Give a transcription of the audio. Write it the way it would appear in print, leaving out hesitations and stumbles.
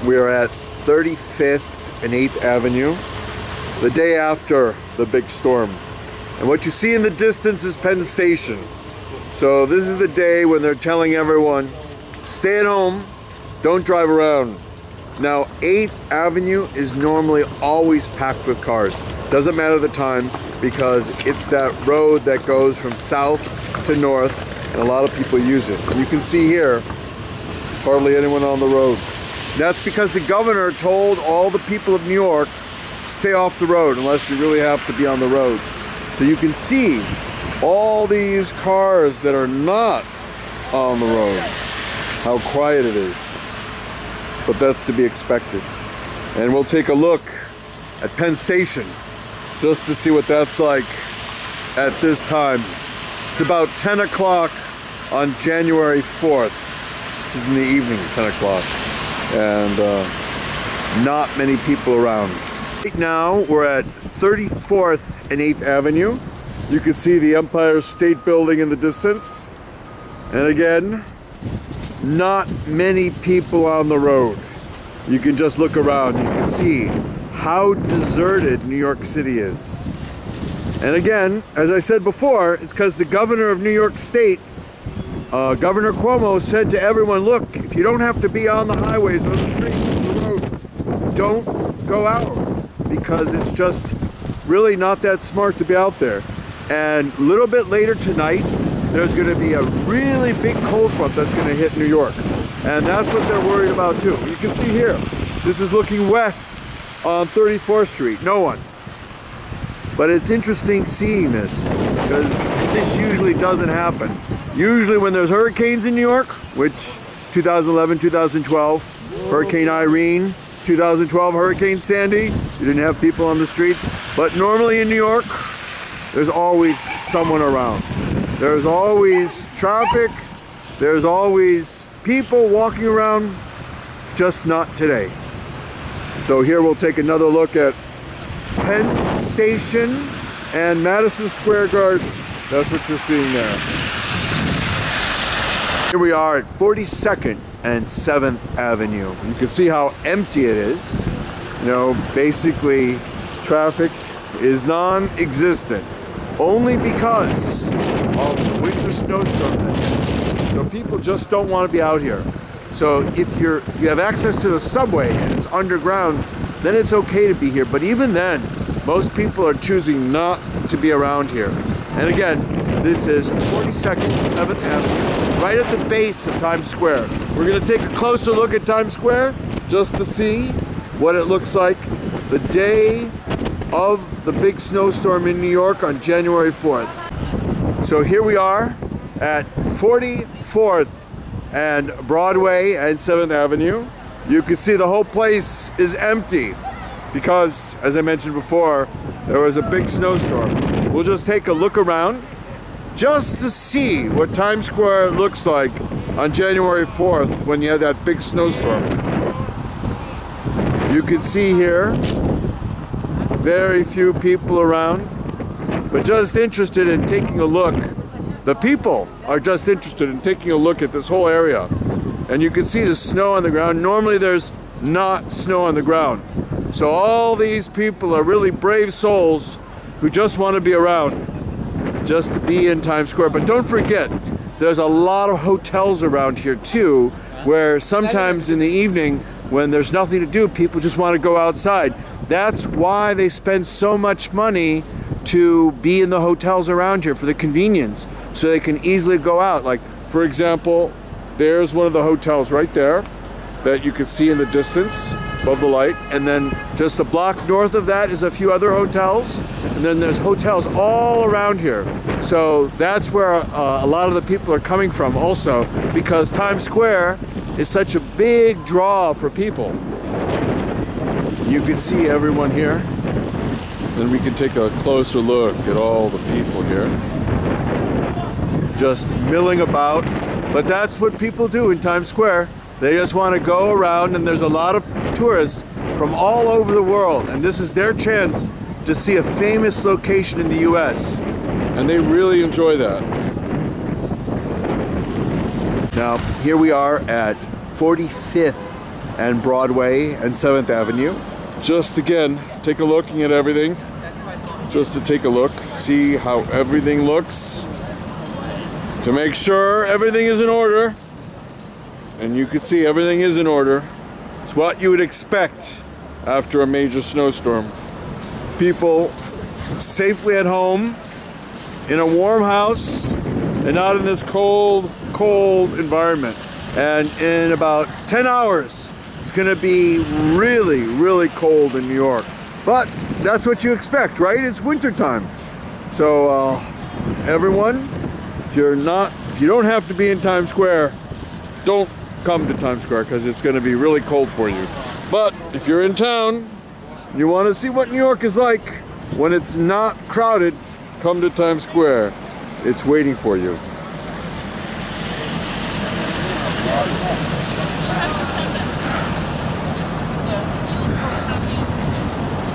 We are at 35th and 8th Avenue, the day after the big storm. And what you see in the distance is Penn Station. So this is the day when they're telling everyone, stay at home, don't drive around. Now 8th Avenue is normally always packed with cars. Doesn't matter the time, because it's that road that goes from south to north, and a lot of people use it. And you can see here, hardly anyone on the road. That's because the governor told all the people of New York, stay off the road unless you really have to be on the road. So you can see all these cars that are not on the road, how quiet it is. But that's to be expected. And we'll take a look at Penn Station just to see what that's like at this time. It's about 10 o'clock on January 4th. This is in the evening, 10 o'clock. And not many people around. Right now, we're at 34th and 8th Avenue. You can see the Empire State Building in the distance. And again, not many people on the road. You can just look around, you can see how deserted New York City is. And again, as I said before, it's because the governor of New York State, Governor Cuomo, said to everyone, look, if you don't have to be on the highways, on the streets, on the road, don't go out, because it's just really not that smart to be out there. And a little bit later tonight, there's going to be a really big cold front that's going to hit New York. And that's what they're worried about too. You can see here, this is looking west on 34th Street, no one. But it's interesting seeing this, because this usually doesn't happen. Usually when there's hurricanes in New York, which 2011, 2012, Hurricane Irene, 2012 Hurricane Sandy, you didn't have people on the streets. But normally in New York, there's always someone around. There's always traffic, there's always people walking around, just not today. So here we'll take another look at Penn Station and Madison Square Garden. That's what you're seeing there. Here we are at 42nd and 7th Avenue. You can see how empty it is. You know, basically traffic is non-existent, only because of the winter snowstorm. So people just don't want to be out here. So if you have access to the subway and it's underground, then it's okay to be here. But even then, most people are choosing not to be around here. And again, this is 42nd and 7th Avenue, right at the base of Times Square. We're going to take a closer look at Times Square just to see what it looks like the day of the big snowstorm in New York on January 4th. So here we are at 44th and Broadway and 7th Avenue. You can see the whole place is empty because, as I mentioned before, there was a big snowstorm. We'll just take a look around just to see what Times Square looks like on January 4th when you had that big snowstorm. You can see here very few people around, but just interested in taking a look. The people are just interested in taking a look at this whole area. And you can see the snow on the ground. Normally there's not snow on the ground. So all these people are really brave souls who just want to be around, just to be in Times Square. But don't forget, there's a lot of hotels around here too, where sometimes in the evening when there's nothing to do, people just want to go outside. That's why they spend so much money to be in the hotels around here, for the convenience, so they can easily go out. Like, for example, there's one of the hotels right there that you can see in the distance above the light, and then just a block north of that is a few other hotels, and then there's hotels all around here. So that's where a lot of the people are coming from also, because Times Square is such a big draw for people. You can see everyone here. Then we can take a closer look at all the people here, just milling about. But that's what people do in Times Square. They just want to go around, and there's a lot of tourists from all over the world, and this is their chance to see a famous location in the US, and they really enjoy that. Now here we are at 45th and Broadway and 7th Avenue. Just again, take a look at everything. Just to take a look, see how everything looks. To make sure everything is in order. And you can see everything is in order. It's what you would expect after a major snowstorm. People safely at home, in a warm house, and not in this cold, cold environment. And in about 10 hours, it's gonna be really, really cold in New York. But that's what you expect, right? It's winter time. So everyone, if you don't have to be in Times Square, don't come to Times Square because it's gonna be really cold for you. But if you're in town, and you wanna see what New York is like when it's not crowded, come to Times Square. It's waiting for you.